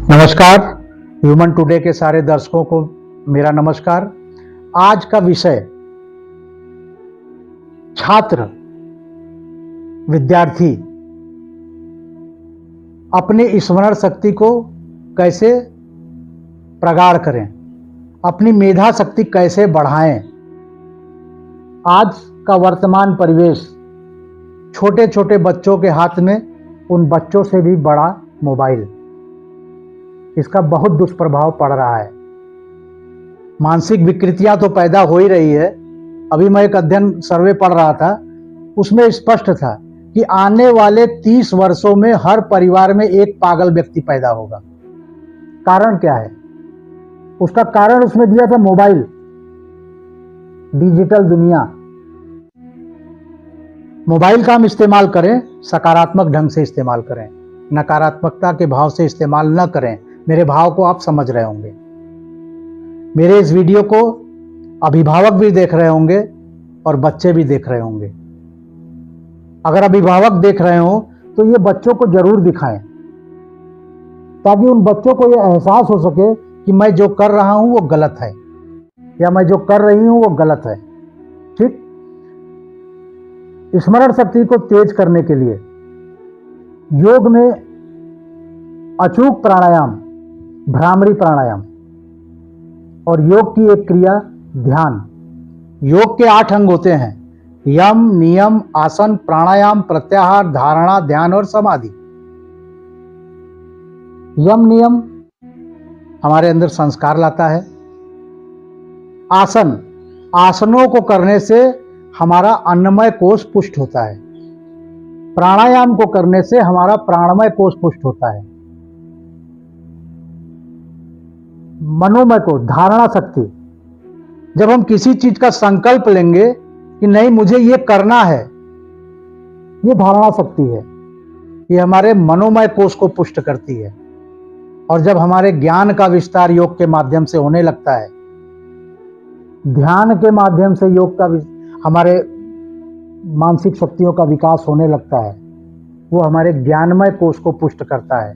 नमस्कार। Human today के सारे दर्शकों को मेरा नमस्कार। आज का विषय छात्र विद्यार्थी अपनी स्मरण शक्ति को कैसे प्रगाढ़ करें, अपनी मेधा शक्ति कैसे बढ़ाएं। आज का वर्तमान परिवेश छोटे छोटे बच्चों के हाथ में, उन बच्चों से भी बड़ा मोबाइल, इसका बहुत दुष्प्रभाव पड़ रहा है। मानसिक विकृतियां तो पैदा हो ही रही है। अभी मैं एक अध्ययन सर्वे पढ़ रहा था, उसमें स्पष्ट था कि आने वाले 30 वर्षों में हर परिवार में एक पागल व्यक्ति पैदा होगा। कारण क्या है? उसका कारण उसमें दिया था मोबाइल, डिजिटल दुनिया। मोबाइल का हम इस्तेमाल करें, सकारात्मक ढंग से इस्तेमाल करें, नकारात्मकता के भाव से इस्तेमाल न करें। मेरे भाव को आप समझ रहे होंगे। मेरे इस वीडियो को अभिभावक भी देख रहे होंगे और बच्चे भी देख रहे होंगे। अगर अभिभावक देख रहे हो तो ये बच्चों को जरूर दिखाएं, ताकि उन बच्चों को ये एहसास हो सके कि मैं जो कर रहा हूं वो गलत है, या मैं जो कर रही हूं वो गलत है। ठीक? स्मरण शक्ति को तेज करने के लिए योग में अचूक प्राणायाम, भ्रामरी प्राणायाम और योग की एक क्रिया ध्यान। योग के 8 अंग होते हैं: यम, नियम, आसन, प्राणायाम, प्रत्याहार, धारणा, ध्यान और समाधि। यम नियम हमारे अंदर संस्कार लाता है। आसन, आसनों को करने से हमारा अन्नमय कोश पुष्ट होता है। प्राणायाम को करने से हमारा प्राणमय कोश पुष्ट होता है। मनोमय को, धारणा शक्ति, जब हम किसी चीज का संकल्प लेंगे कि नहीं मुझे ये करना है, ये धारणा शक्ति है। ये हमारे मनोमय कोश को पुष्ट करती है। और जब हमारे ज्ञान का विस्तार योग के माध्यम से होने लगता है, ध्यान के माध्यम से योग का हमारे मानसिक शक्तियों का विकास होने लगता है, वो हमारे ज्ञानमय कोश को पुष्ट करता है।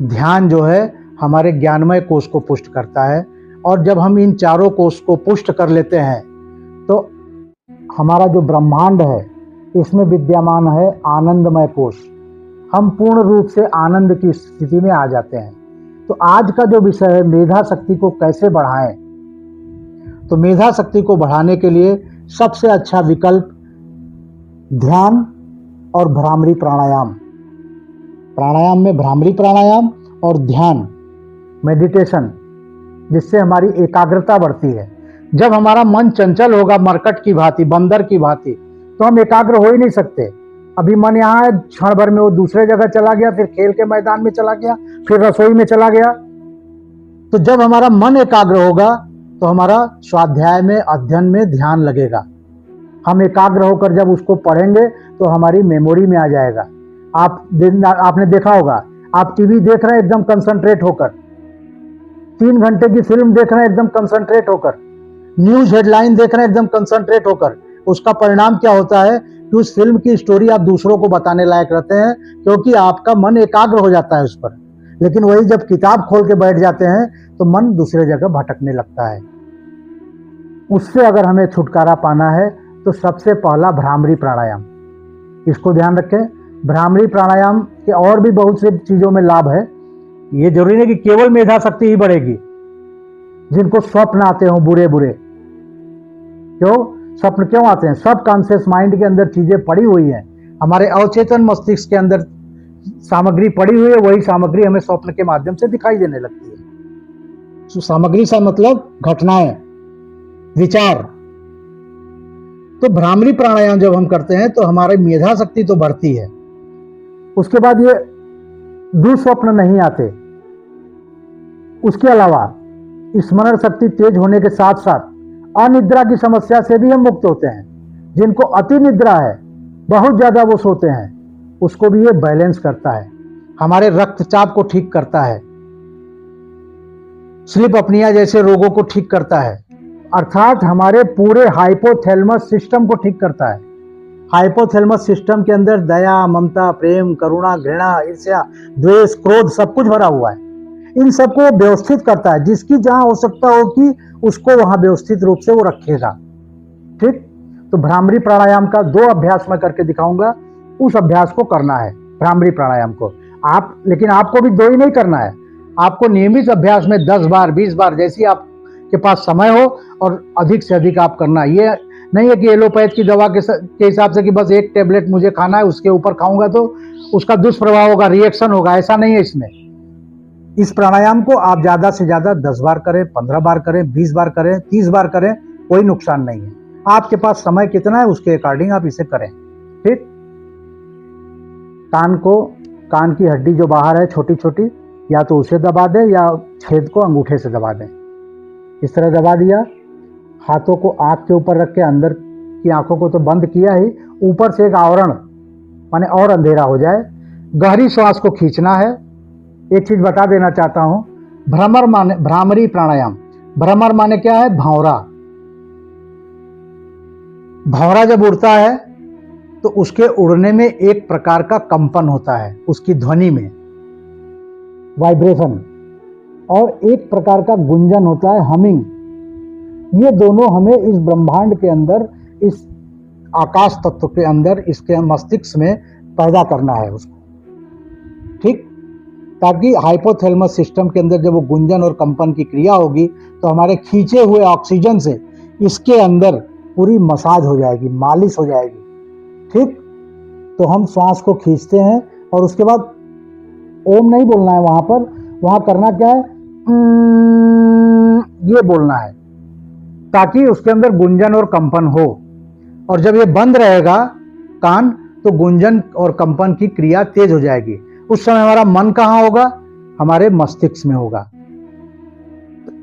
ध्यान जो है हमारे ज्ञानमय कोश को पुष्ट करता है। और जब हम इन चारों कोश को पुष्ट कर लेते हैं तो हमारा जो ब्रह्मांड है, इसमें विद्यमान है आनंदमय कोश। हम पूर्ण रूप से आनंद की स्थिति में आ जाते हैं। तो आज का जो विषय है, मेधा शक्ति को कैसे बढ़ाएं। तो मेधा शक्ति को बढ़ाने के लिए सबसे अच्छा विकल्प ध्यान और भ्रामरी प्राणायाम। प्राणायाम में भ्रामरी प्राणायाम और ध्यान, मेडिटेशन, जिससे हमारी एकाग्रता बढ़ती है। जब हमारा मन चंचल होगा, मरकट की भांति, बंदर की भांति, तो हम एकाग्र हो ही नहीं सकते। अभी मन यहाँ है, क्षण भर में वो दूसरे जगह चला गया, फिर खेल के मैदान में चला गया, फिर रसोई में चला गया। तो जब हमारा मन एकाग्र होगा तो हमारा स्वाध्याय में, अध्ययन में ध्यान लगेगा। हम एकाग्र होकर जब उसको पढ़ेंगे तो हमारी मेमोरी में आ जाएगा। आपने देखा होगा, आप टीवी देख रहे हैं एकदम कंसंट्रेट होकर, 3 घंटे की फिल्म देख रहे हैं एकदम कंसंट्रेट होकर, न्यूज हेडलाइन देख रहे हैं एकदम कंसंट्रेट होकर। उसका परिणाम क्या होता है कि उस फिल्म की स्टोरी आप दूसरों को बताने लायक रहते हैं, क्योंकि आपका मन एकाग्र हो जाता है उस पर। लेकिन वही जब किताब खोल के बैठ जाते हैं तो मन दूसरे जगह भटकने लगता है। उससे अगर हमें छुटकारा पाना है तो सबसे पहला भ्रामरी प्राणायाम, इसको ध्यान रखें। भ्रामरी प्राणायाम के और भी बहुत से चीजों में लाभ है। ये जरूरी नहीं कि केवल मेधा शक्ति ही बढ़ेगी। जिनको स्वप्न आते हो बुरे बुरे, क्यों स्वप्न क्यों आते हैं? सब कॉन्शियस माइंड के अंदर चीजें पड़ी हुई हैं, हमारे अवचेतन मस्तिष्क के अंदर सामग्री पड़ी हुई है। वही सामग्री हमें स्वप्न के माध्यम से दिखाई देने लगती है। तो सामग्री से मतलब घटनाएं, विचार। तो भ्रामरी प्राणायाम जब हम करते हैं तो हमारी मेधा शक्ति तो बढ़ती है। उसके बाद ये दुस्वप्न नहीं आते। उसके अलावा स्मरण शक्ति तेज होने के साथ साथ अनिद्रा की समस्या से भी हम मुक्त होते हैं। जिनको अति निद्रा है, बहुत ज्यादा वो सोते हैं, उसको भी ये बैलेंस करता है। हमारे रक्तचाप को ठीक करता है, स्लीप अपनिया जैसे रोगों को ठीक करता है, अर्थात हमारे पूरे हाइपोथैलेमस सिस्टम को ठीक करता है। हाइपोथैलेमस सिस्टम के अंदर दया, ममता, प्रेम, करुणा, घृणा, ईर्ष्या, द्वेष, क्रोध सब कुछ भरा हुआ है। इन सबको व्यवस्थित करता है, जिसकी जहां आवश्यकता होगी उसको वहां व्यवस्थित रूप से वो रखेगा। ठीक, तो भ्रामरी प्राणायाम का 2 अभ्यास मैं करके दिखाऊंगा, उस अभ्यास को करना है भ्रामरी प्राणायाम को आप। लेकिन आपको भी 2 ही नहीं करना है, आपको नियमित अभ्यास में 10 बार 20 बार जैसी आपके पास समय हो और अधिक से अधिक आप करना। ये नहीं है कि एलोपैथ की दवा के हिसाब से कि बस 1 टैबलेट मुझे खाना है, उसके ऊपर खाऊंगा तो उसका दुष्प्रभाव होगा, रिएक्शन होगा, ऐसा नहीं है इसमें। इस प्राणायाम को आप ज़्यादा से ज़्यादा 10 बार करें, 15 बार करें, 20 बार करें, 30 बार करें, कोई नुकसान नहीं है। आपके पास समय कितना है उसके अकॉर्डिंग आप इसे करें। ठीक, कान की हड्डी जो बाहर है छोटी छोटी, या तो उसे दबा दें या छेद को अंगूठे से दबा दें। इस तरह दबा दिया, हाथों को आँख के ऊपर रख के, अंदर की आंखों को तो बंद किया ही, ऊपर से एक आवरण माने और अंधेरा हो जाए। गहरी श्वास को खींचना है। एक चीज बता देना चाहता हूं, भ्रामरी प्राणायाम, भ्रमर माने क्या है? भंवरा। भंवरा जब उड़ता है तो उसके उड़ने में एक प्रकार का कंपन होता है, उसकी ध्वनि में वाइब्रेशन, और एक प्रकार का गुंजन होता है, हमिंग। ये दोनों हमें इस ब्रह्मांड के अंदर, इस आकाश तत्व के अंदर, इसके मस्तिष्क में पैदा करना है उसको। ठीक, ताकि हाइपोथैलेमस सिस्टम के अंदर जब वो गुंजन और कंपन की क्रिया होगी तो हमारे खींचे हुए ऑक्सीजन से इसके अंदर पूरी मसाज हो जाएगी, मालिश हो जाएगी। ठीक, तो हम श्वास को खींचते हैं और उसके बाद ओम नहीं बोलना है वहां पर, वहां करना क्या है, ये बोलना है, ताकि उसके अंदर गुंजन और कंपन हो। और जब ये बंद रहेगा कान, तो गुंजन और कंपन की क्रिया तेज हो जाएगी। उस समय हमारा मन कहाँ होगा? हमारे मस्तिष्क में होगा।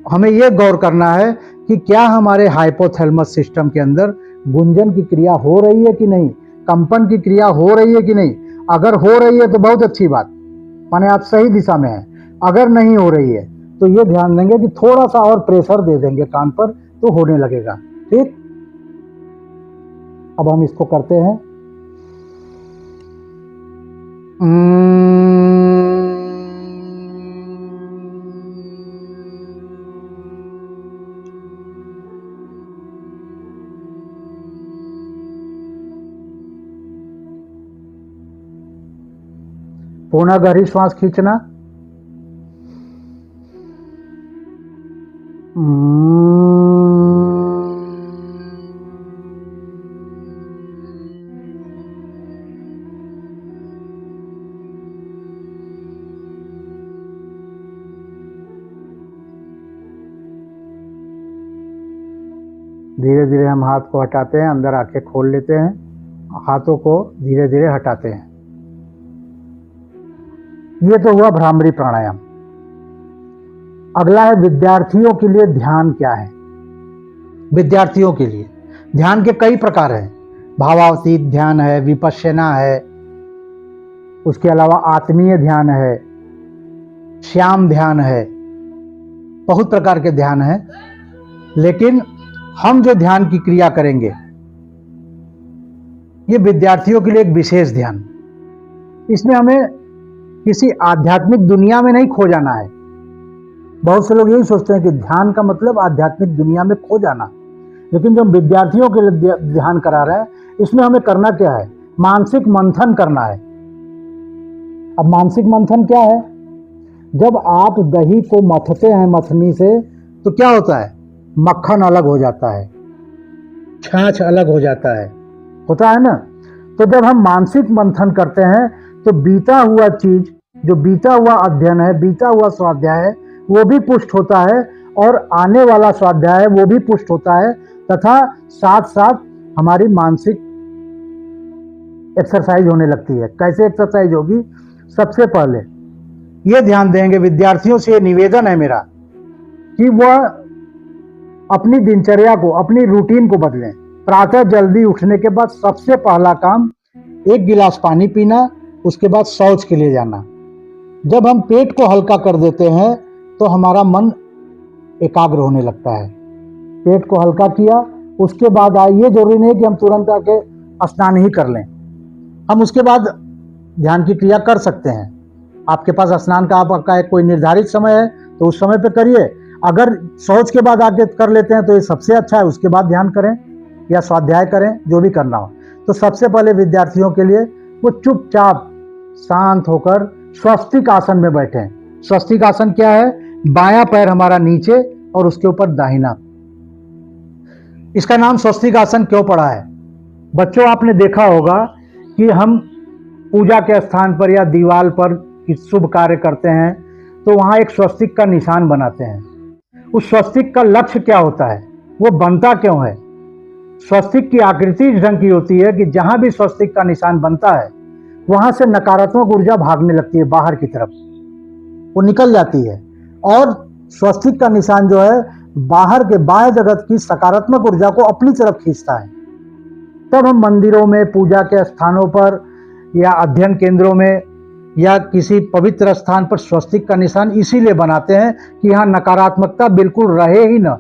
हमें यह गौर करना है कि क्या हमारे हाइपोथैलेमस सिस्टम के अंदर गुंजन की क्रिया हो रही है कि नहीं, कंपन की क्रिया हो रही है कि नहीं। अगर हो रही है तो बहुत अच्छी बात, माने आप सही दिशा में हैं। अगर नहीं हो रही है तो ये ध्यान देंगे कि थोड़ा सा और प्रेशर दे देंगे कान पर, तो होने लगेगा। ठीक, अब हम इसको करते हैं। पूर्ण गहरी श्वास खींचना। धीरे धीरे हम हाथ को हटाते हैं, अंदर आंखें खोल लेते हैं, हाथों को धीरे धीरे हटाते हैं। ये तो हुआ भ्रामरी प्राणायाम। अगला है विद्यार्थियों के लिए ध्यान क्या है। विद्यार्थियों के लिए ध्यान के कई प्रकार हैं। भावातीत ध्यान है, विपश्यना है, उसके अलावा आत्मीय ध्यान है, श्याम ध्यान है, बहुत प्रकार के ध्यान हैं। लेकिन हम जो ध्यान की क्रिया करेंगे, ये विद्यार्थियों के लिए एक विशेष ध्यान। इसमें हमें किसी आध्यात्मिक दुनिया में नहीं खो जाना है। बहुत से लोग यही सोचते हैं कि ध्यान का मतलब आध्यात्मिक दुनिया में खो जाना, लेकिन जो विद्यार्थियों के लिए ध्यान करा रहे हैं, इसमें हमें करना क्या है? मानसिक मंथन करना है। अब मानसिक मंथन क्या है? जब आप दही को मथते हैं मथनी से, तो क्या होता है? मक्खन अलग हो जाता है, छाछ अलग हो जाता है, होता है ना। तो जब हम मानसिक मंथन करते हैं तो बीता हुआ चीज, जो बीता हुआ अध्ययन है, बीता हुआ स्वाध्याय है, वो भी पुष्ट होता है, और आने वाला स्वाध्याय है वो भी पुष्ट होता है, तथा साथ साथ हमारी मानसिक एक्सरसाइज होने लगती है। कैसे एक्सरसाइज होगी? सबसे पहले ये ध्यान देंगे, विद्यार्थियों से ये निवेदन है मेरा कि वह अपनी दिनचर्या को, अपनी रूटीन को बदलें। प्रातः जल्दी उठने के बाद सबसे पहला काम 1 गिलास पानी पीना, उसके बाद शौच के लिए जाना। जब हम पेट को हल्का कर देते हैं तो हमारा मन एकाग्र होने लगता है। पेट को हल्का किया, उसके बाद ये जरूरी नहीं कि हम तुरंत आके स्नान ही कर लें। हम उसके बाद ध्यान की क्रिया कर सकते हैं। आपके पास स्नान का आपका एक कोई निर्धारित समय है तो उस समय पे करिए। अगर शौच के बाद आके कर लेते हैं तो ये सबसे अच्छा है, उसके बाद ध्यान करें या स्वाध्याय करें, जो भी करना हो। तो सबसे पहले विद्यार्थियों के लिए वो चुपचाप शांत होकर स्वस्तिक आसन में बैठें। स्वस्तिक आसन क्या है? बायां पैर हमारा नीचे और उसके ऊपर दाहिना। इसका नाम स्वस्तिक आसन क्यों पड़ा है? बच्चों, आपने देखा होगा कि हम पूजा के स्थान पर या दीवार पर शुभ कार्य करते हैं तो वहां एक स्वस्तिक का निशान बनाते हैं। उस स्वस्तिक का लक्ष्य क्या होता है? वो बनता क्यों है? स्वस्तिक की आकृति इस ढंग की होती है कि जहां भी स्वस्तिक का निशान बनता है वहां से नकारात्मक ऊर्जा भागने लगती है, बाहर की तरफ वो निकल जाती है, और स्वस्तिक का निशान जो है बाहर के बाह्य जगत की सकारात्मक ऊर्जा को अपनी तरफ खींचता है। तब हम मंदिरों में, पूजा के स्थानों पर या अध्ययन केंद्रों में या किसी पवित्र स्थान पर स्वस्तिक का निशान इसीलिए बनाते हैं कि यहाँ नकारात्मकता बिल्कुल रहे ही न।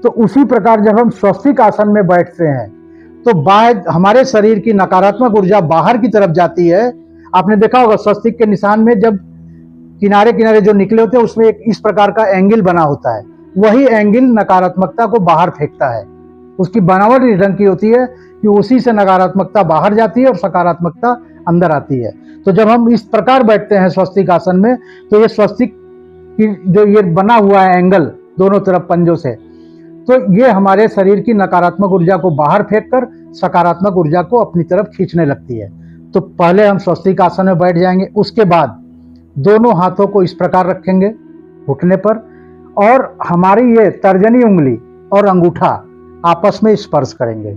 तो उसी प्रकार जब हम स्वस्तिक आसन में बैठते हैं तो बाहर हमारे शरीर की नकारात्मक ऊर्जा बाहर की तरफ जाती है। आपने देखा होगा स्वस्तिक के निशान में जब किनारे किनारे जो निकले होते हैं उसमें एक इस प्रकार का एंगल बना होता है, वही एंगल नकारात्मकता को बाहर फेंकता है। उसकी बनावट इस ढंग की होती है कि उसी से नकारात्मकता बाहर जाती है और सकारात्मकता अंदर आती है। तो जब हम इस प्रकार बैठते हैं स्वस्तिक आसन में तो ये स्वस्तिक की जो ये बना हुआ है एंगल दोनों तरफ पंजों से, तो ये हमारे शरीर की नकारात्मक ऊर्जा को बाहर फेंककर सकारात्मक ऊर्जा को अपनी तरफ खींचने लगती है। तो पहले हम स्वस्तिक आसन में बैठ जाएंगे, उसके बाद दोनों हाथों को इस प्रकार रखेंगे घुटने पर, और हमारी ये तर्जनी उंगली और अंगूठा आपस में स्पर्श करेंगे।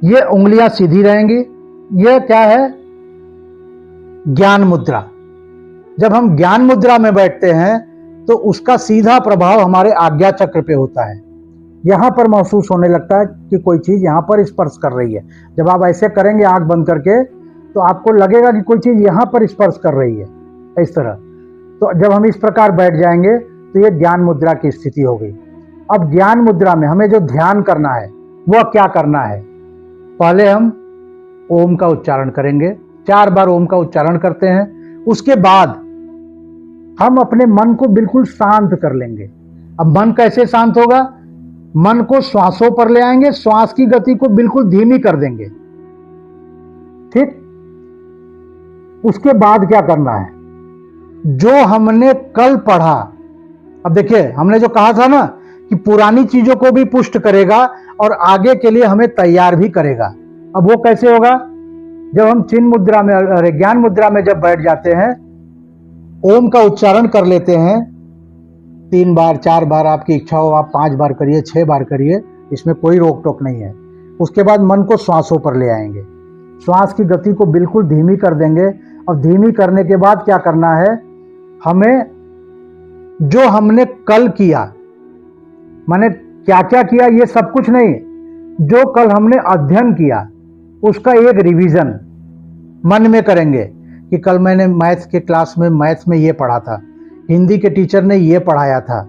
ये उंगलियां सीधी रहेंगी। यह क्या है? ज्ञान मुद्रा। जब हम ज्ञान मुद्रा में बैठते हैं तो उसका सीधा प्रभाव हमारे आज्ञा चक्र पे होता है। यहां पर महसूस होने लगता है कि कोई चीज यहां पर स्पर्श कर रही है। जब आप ऐसे करेंगे आंख बंद करके तो आपको लगेगा कि कोई चीज यहां पर स्पर्श कर रही है, इस तरह। तो जब हम इस प्रकार बैठ जाएंगे तो ये ज्ञान मुद्रा की स्थिति हो गई। अब ज्ञान मुद्रा में हमें जो ध्यान करना है वह क्या करना है? पहले हम ओम का उच्चारण करेंगे, 4 बार ओम का उच्चारण करते हैं। उसके बाद हम अपने मन को बिल्कुल शांत कर लेंगे। अब मन कैसे शांत होगा? मन को श्वासों पर ले आएंगे, श्वास की गति को बिल्कुल धीमी कर देंगे। ठीक? उसके बाद क्या करना है? जो हमने कल पढ़ा, अब देखिए हमने जो कहा था ना कि पुरानी चीजों को भी पुष्ट करेगा और आगे के लिए हमें तैयार भी करेगा। अब वो कैसे होगा? जब हम चिन्ह मुद्रा में, ज्ञान मुद्रा में जब बैठ जाते हैं, ओम का उच्चारण कर लेते हैं 3 बार 4 बार, आपकी इच्छा हो आप 5 बार करिए, 6 बार करिए, इसमें कोई रोक टोक नहीं है। उसके बाद मन को श्वासों पर ले आएंगे, श्वास की गति को बिल्कुल धीमी कर देंगे। और धीमी करने के बाद क्या करना है? हमें जो हमने कल किया, माने क्या क्या किया ये सब कुछ नहीं, जो कल हमने अध्ययन किया उसका एक रिवीजन मन में करेंगे कि कल मैंने मैथ्स के क्लास में मैथ्स में ये पढ़ा था, हिंदी के टीचर ने ये पढ़ाया था।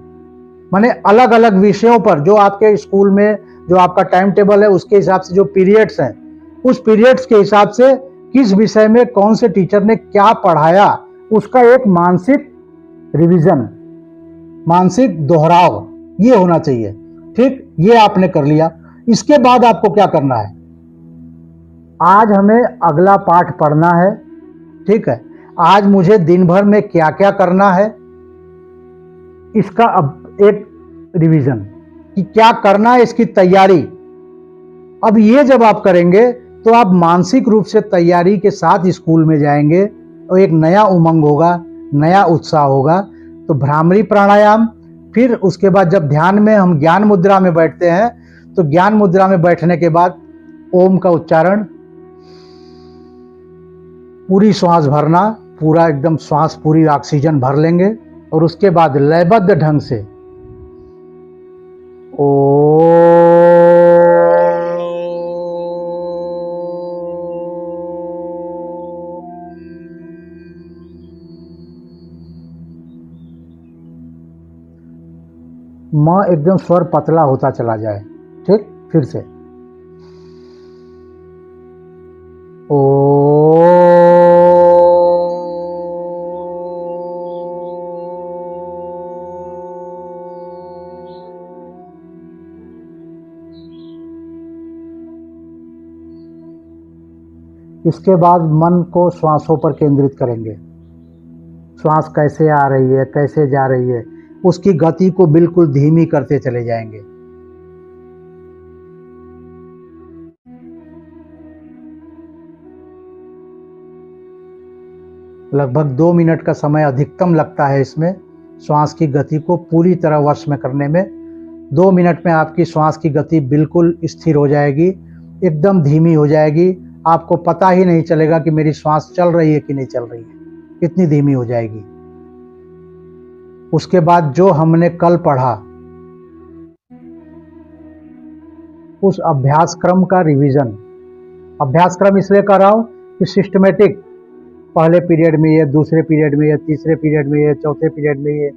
माने अलग अलग विषयों पर जो आपके स्कूल में जो आपका टाइम टेबल है उसके हिसाब से जो पीरियड्स हैं, उस पीरियड्स के हिसाब से किस विषय में कौन से टीचर ने क्या पढ़ाया उसका एक मानसिक रिवीजन, मानसिक दोहराव ये होना चाहिए। ठीक? ये आपने कर लिया। इसके बाद आपको क्या करना है? आज हमें अगला पाठ पढ़ना है। ठीक है? आज मुझे दिन भर में क्या क्या करना है इसका अब एक रिवीजन कि क्या करना है, इसकी तैयारी। अब ये जब आप करेंगे तो आप मानसिक रूप से तैयारी के साथ स्कूल में जाएंगे और एक नया उमंग होगा, नया उत्साह होगा। तो भ्रामरी प्राणायाम, फिर उसके बाद जब ध्यान में हम ज्ञान मुद्रा में बैठते हैं तो ज्ञान मुद्रा में बैठने के बाद ओम का उच्चारण, पूरी श्वास भरना, पूरा एकदम श्वास पूरी ऑक्सीजन भर लेंगे और उसके बाद लयबद्ध ढंग से माँ एकदम स्वर पतला होता चला जाए। ठीक? फिर से ओ इसके बाद मन को श्वासों पर केंद्रित करेंगे। श्वास कैसे आ रही है, कैसे जा रही है, उसकी गति को बिल्कुल धीमी करते चले जाएंगे। लगभग 2 मिनट का समय अधिकतम लगता है इसमें श्वास की गति को पूरी तरह वश में करने में। 2 मिनट में आपकी श्वास की गति बिल्कुल स्थिर हो जाएगी, एकदम धीमी हो जाएगी। आपको पता ही नहीं चलेगा कि मेरी श्वास चल रही है कि नहीं चल रही है, इतनी धीमी हो जाएगी। उसके बाद जो हमने कल पढ़ा उस अभ्यास क्रम का रिवीजन, अभ्यास क्रम इसलिए कर रहा हूँ कि सिस्टमेटिक, पहले पीरियड में ये, दूसरे पीरियड में ये, तीसरे पीरियड में ये, चौथे पीरियड में ये,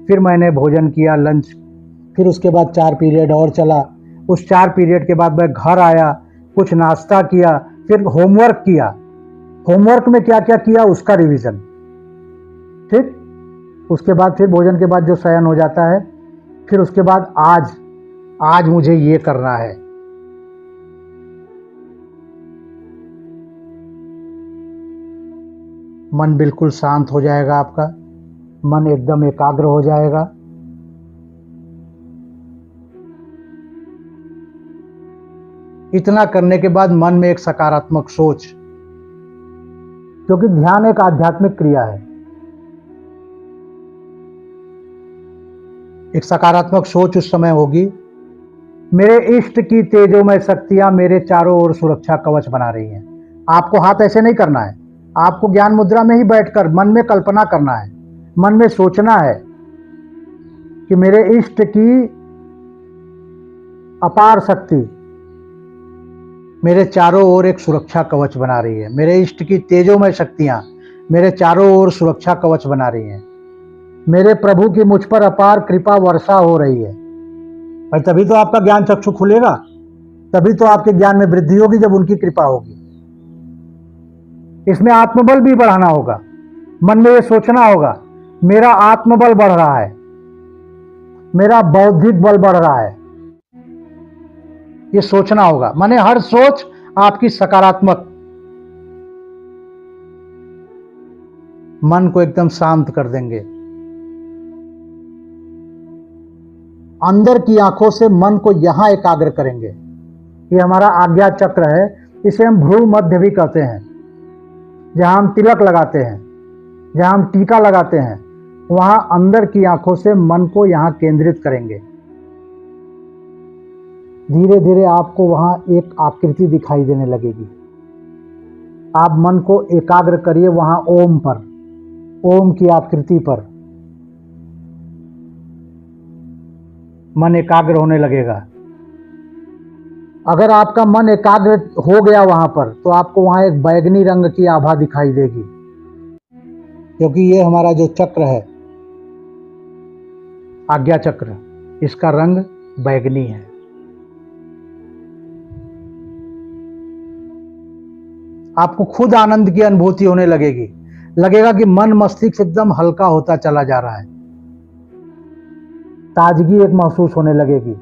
फिर मैंने भोजन किया, लंच, फिर उसके बाद 4 पीरियड और चला। उस 4 पीरियड के बाद मैं घर आया, कुछ नाश्ता किया, फिर होमवर्क किया। होमवर्क में क्या क्या किया उसका रिवीजन, ठीक। उसके बाद फिर भोजन के बाद जो शयन हो जाता है, फिर उसके बाद आज मुझे ये करना है। मन बिल्कुल शांत हो जाएगा, आपका मन एकदम एकाग्र हो जाएगा। इतना करने के बाद मन में एक सकारात्मक सोच, क्योंकि ध्यान एक आध्यात्मिक क्रिया है, एक सकारात्मक सोच उस समय होगी, मेरे इष्ट की तेजोमय शक्तियां मेरे चारों ओर सुरक्षा कवच बना रही हैं। आपको हाथ ऐसे नहीं करना है, आपको ज्ञान मुद्रा में ही बैठकर मन में कल्पना करना है, मन में सोचना है कि मेरे इष्ट की अपार शक्ति मेरे चारों ओर एक सुरक्षा कवच बना रही है। मेरे इष्ट की तेजोमय शक्तियां मेरे चारों ओर सुरक्षा कवच बना रही हैं। मेरे प्रभु की मुझ पर अपार कृपा वर्षा हो रही है। भाई तभी तो आपका ज्ञान चक्षु खुलेगा, तभी तो आपके ज्ञान में वृद्धि होगी जब उनकी कृपा होगी। इसमें आत्मबल भी बढ़ाना होगा, मन में ये सोचना होगा मेरा आत्मबल बढ़ रहा है, मेरा बौद्धिक बल बढ़ रहा है, ये सोचना होगा। माने हर सोच आपकी सकारात्मक, मन को एकदम शांत कर देंगे। अंदर की आंखों से मन को यहां एकाग्र करेंगे। ये हमारा आज्ञा चक्र है, इसे हम भ्रू मध्य भी कहते हैं, जहां हम तिलक लगाते हैं, जहां हम टीका लगाते हैं, वहां अंदर की आंखों से मन को यहां केंद्रित करेंगे। धीरे धीरे आपको वहां एक आकृति दिखाई देने लगेगी। आप मन को एकाग्र करिए वहां ओम पर, ओम की आकृति पर मन एकाग्र होने लगेगा। अगर आपका मन एकाग्र हो गया वहां पर, तो आपको वहां एक बैगनी रंग की आभा दिखाई देगी, क्योंकि ये हमारा जो चक्र है, आज्ञा चक्र, इसका रंग बैगनी है। आपको खुद आनंद की अनुभूति होने लगेगी, लगेगा कि मन मस्तिष्क एकदम हल्का होता चला जा रहा है, ताजगी एक महसूस होने लगेगी।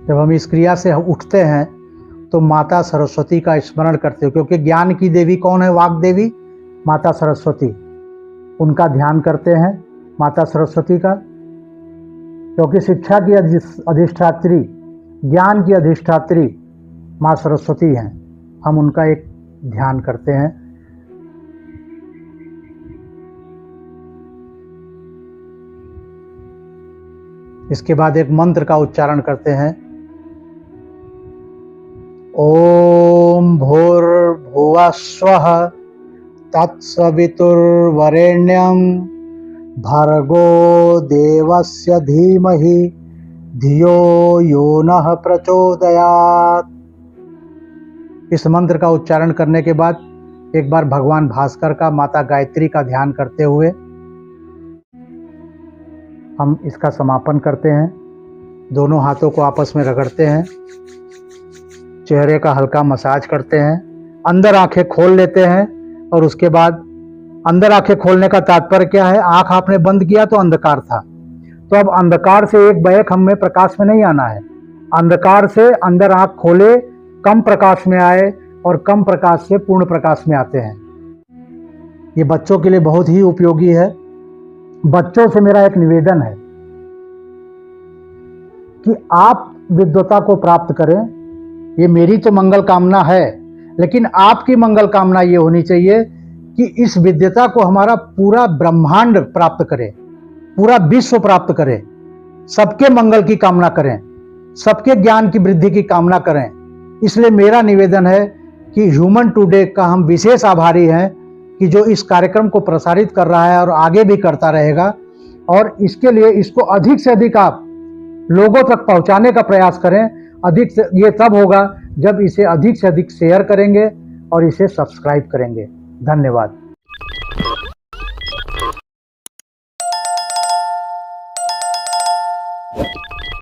जब हम इस क्रिया से उठते हैं तो माता सरस्वती का स्मरण करते हो, क्योंकि ज्ञान की देवी कौन है? वाग देवी, माता सरस्वती। उनका ध्यान करते हैं, माता सरस्वती का, क्योंकि शिक्षा की अधिष्ठात्री, ज्ञान की अधिष्ठात्री माँ सरस्वती हैं। हम उनका एक ध्यान करते हैं। इसके बाद एक मंत्र का उच्चारण करते हैं, ओम भूर्भुवः स्वः तत्सवितुर्वरेण्यं भर्गो देवस्य धीमहि धियो यो नः प्रचोदयात्। इस मंत्र का उच्चारण करने के बाद एक बार भगवान भास्कर का, माता गायत्री का ध्यान करते हुए हम इसका समापन करते हैं। दोनों हाथों को आपस में रगड़ते हैं, चेहरे का हल्का मसाज करते हैं, अंदर आंखें खोल लेते हैं और उसके बाद अंदर आंखें खोलने का तात्पर्य क्या है? आंख आपने बंद किया तो अंधकार था, तो अब अंधकार से एक बैक हम में प्रकाश में नहीं आना है। अंधकार से अंदर आंख खोले, कम प्रकाश में आए और कम प्रकाश से पूर्ण प्रकाश में आते हैं। ये बच्चों के लिए बहुत ही उपयोगी है। बच्चों से मेरा एक निवेदन है कि आप विद्वता को प्राप्त करें। ये मेरी तो मंगल कामना है, लेकिन आपकी मंगल कामना ये होनी चाहिए कि इस विद्वता को हमारा पूरा ब्रह्मांड प्राप्त करे, पूरा विश्व प्राप्त करे, सबके मंगल की कामना करें, सबके ज्ञान की वृद्धि की कामना करें। इसलिए मेरा निवेदन है कि ह्यूमन टुडे का हम विशेष आभारी हैं कि जो इस कार्यक्रम को प्रसारित कर रहा है और आगे भी करता रहेगा, और इसके लिए इसको अधिक से अधिक आप लोगों तक पहुंचाने का प्रयास करें। अधिक से ये तब होगा जब इसे अधिक से अधिक शेयर करेंगे और इसे सब्सक्राइब करेंगे। धन्यवाद।